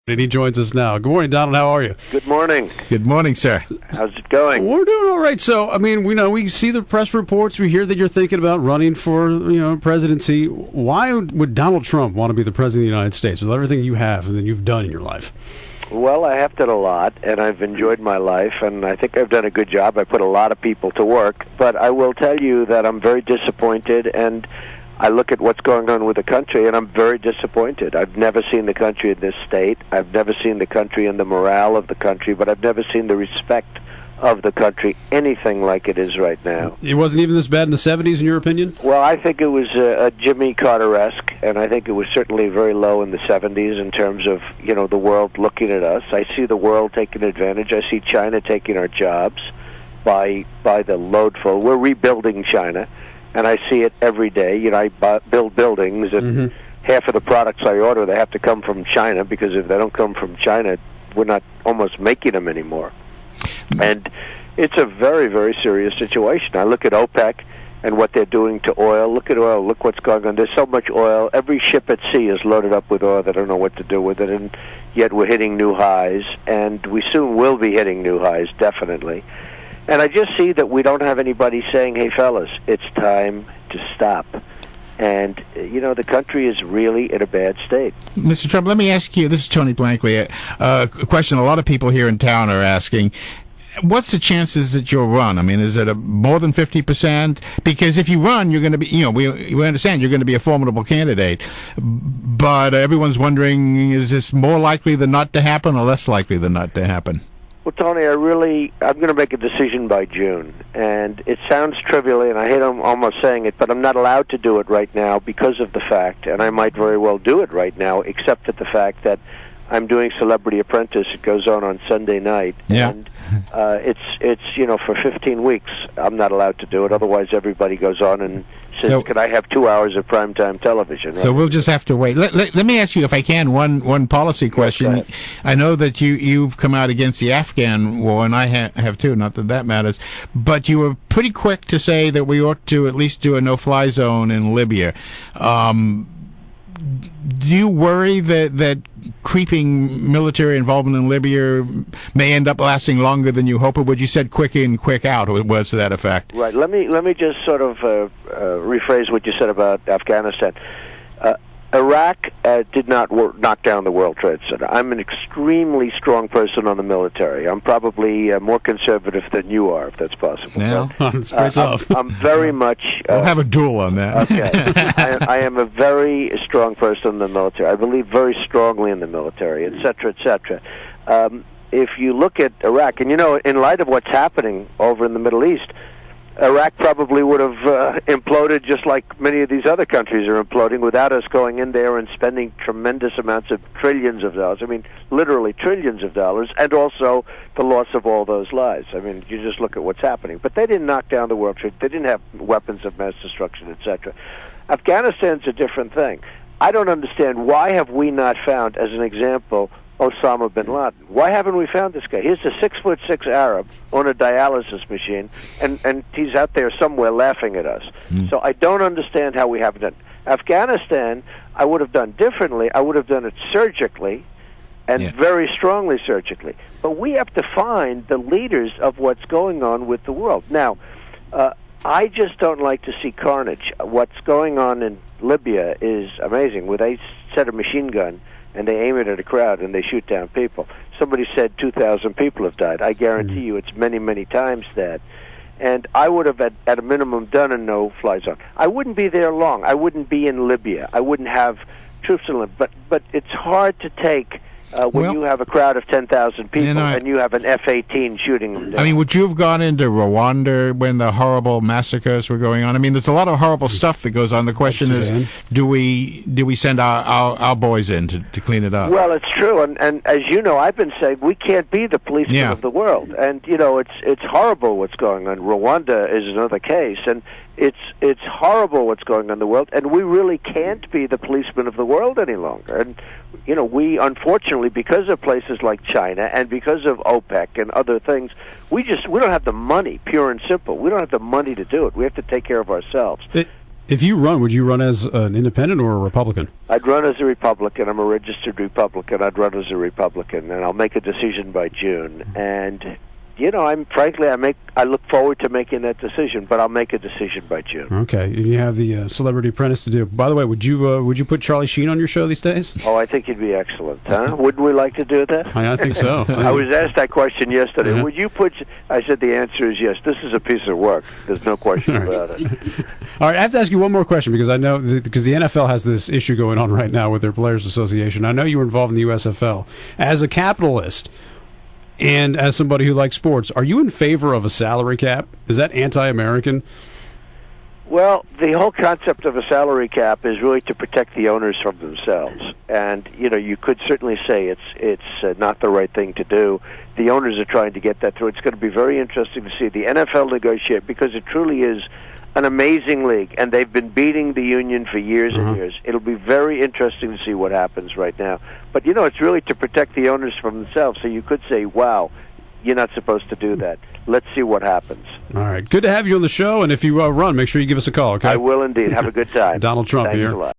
And he joins us now. Good morning, Donald. How are you? Good morning. Good morning, sir. How's it going? We're doing all right. So, I mean, we see the press reports. We hear that you're thinking about running for, presidency. Why would Donald Trump want to be the president of the United States with everything you have and that you've done in your life? Well, I have done a lot, and I've enjoyed my life, and I think I've done a good job. I put a lot of people to work, but I will tell you that I'm very disappointed, and I look at what's going on with the country, and I'm very disappointed. I've never seen the country in this state. I've never seen the country and the morale of the country, but I've never seen the respect of the country anything like it is right now. It wasn't even this bad in the 70s, in your opinion? Well, I think it was a Jimmy Carter-esque, and I think it was certainly very low in the 70s in terms of, the world looking at us. I see the world taking advantage. I see China taking our jobs by the loadful. We're rebuilding China. And I see it every day. I build buildings, and half of the products I order, they have to come from China, because if they don't come from China, we're not almost making them anymore. And it's a very, very serious situation. I look at OPEC and what they're doing to oil. Look at oil. Look what's going on. There's so much oil. Every ship at sea is loaded up with oil. They don't know what to do with it, and yet we're hitting new highs, and we soon will be hitting new highs, definitely. And I just see that we don't have anybody saying, hey, fellas, it's time to stop. And, the country is really in a bad state. Mr. Trump, let me ask you, this is Tony Blankley, a question a lot of people here in town are asking. What's the chances that you'll run? I mean, is it more than 50%? Because if you run, you're going to be, we understand you're going to be a formidable candidate. But everyone's wondering, is this more likely than not to happen or less likely than not to happen? Well, Tony, I'm going to make a decision by June, and it sounds trivial, and I hate almost saying it, but I'm not allowed to do it right now because of the fact, and I might very well do it right now, except at the fact that I'm doing Celebrity Apprentice. It goes on Sunday night, and it's for 15 weeks. I'm not allowed to do it. Otherwise, everybody goes on and says, could I have 2 hours of primetime television? Right? So we'll just have to wait. Let me ask you, if I can, one policy question. Yes, I know that you've come out against the Afghan war, and I have too, not that matters, but you were pretty quick to say that we ought to at least do a no-fly zone in Libya. Do you worry that creeping military involvement in Libya may end up lasting longer than you hope? Or would you said quick in, quick out? Or was to that effect? Right. Let me just sort of rephrase what you said about Afghanistan. Iraq did not knock down the World Trade Center. I'm an extremely strong person on the military. I'm probably more conservative than you are, if that's possible. Yeah, that's pretty tough. I'm very much... we'll have a duel on that. Okay. I am a very strong person in the military. I believe very strongly in the military, et cetera, et cetera. If you look at Iraq, and in light of what's happening over in the Middle East, Iraq probably would have imploded just like many of these other countries are imploding without us going in there and spending tremendous amounts of trillions of dollars. I mean, literally trillions of dollars, and also the loss of all those lives. I mean, you just look at what's happening. But they didn't knock down the World Trade. They didn't have weapons of mass destruction, etc. Afghanistan's a different thing. I don't understand, why have we not found, as an example, Osama bin Laden? Why haven't we found this guy? He's a 6'6" Arab on a dialysis machine, and he's out there somewhere laughing at us. So I don't understand how we haven't done. Afghanistan, I would have done differently. I would have done it surgically, and very strongly surgically. But we have to find the leaders of what's going on with the world. Now, I just don't like to see carnage. What's going on in Libya is amazing. Where they set a machine gun and they aim it at a crowd and they shoot down people. Somebody said 2,000 people have died. I guarantee you it's many, many times that. And I would have, at a minimum, done a no-fly zone. I wouldn't be there long. I wouldn't be in Libya. I wouldn't have troops in Libya. But it's hard to take when you have a crowd of 10,000 people and you have an F-18 shooting them down. I mean, would you have gone into Rwanda when the horrible massacres were going on? I mean, there's a lot of horrible stuff that goes on. The question is, do we send our boys in to clean it up? Well, it's true, and as you know, I've been saying we can't be the policemen of the world, and it's horrible what's going on. Rwanda is another case, and it's horrible what's going on in the world, and we really can't be the policemen of the world any longer. And we unfortunately, because of places like China and because of OPEC and other things, we don't have the money, pure and simple. We don't have the money to do it. We have to take care of ourselves. If you run, would you run as an independent or a Republican? I'd run as a Republican. I'm a registered Republican. I'd run as a Republican, and I'll make a decision by June. And I look forward to making that decision, but I'll make a decision by June. Okay, and you have the Celebrity Apprentice to do. By the way, would you put Charlie Sheen on your show these days? Oh, I think he'd be excellent. Huh? Wouldn't we like to do that? I think so. I was asked that question yesterday. Yeah. Would you put? I said the answer is yes. This is a piece of work. There's no question about it. All right, I have to ask you one more question because I know because the NFL has this issue going on right now with their Players Association. I know you were involved in the USFL as a capitalist. And as somebody who likes sports, are you in favor of a salary cap? Is that anti-American? Well, the whole concept of a salary cap is really to protect the owners from themselves. And, you could certainly say it's not the right thing to do. The owners are trying to get that through. It's going to be very interesting to see the NFL negotiate because it truly is an amazing league, and they've been beating the union for years and years. It'll be very interesting to see what happens right now. But, it's really to protect the owners from themselves. So you could say, wow, you're not supposed to do that. Let's see what happens. All right. Good to have you on the show, and if you run, make sure you give us a call, okay? I will indeed. Have a good time. Donald Trump Thanks here. a lot.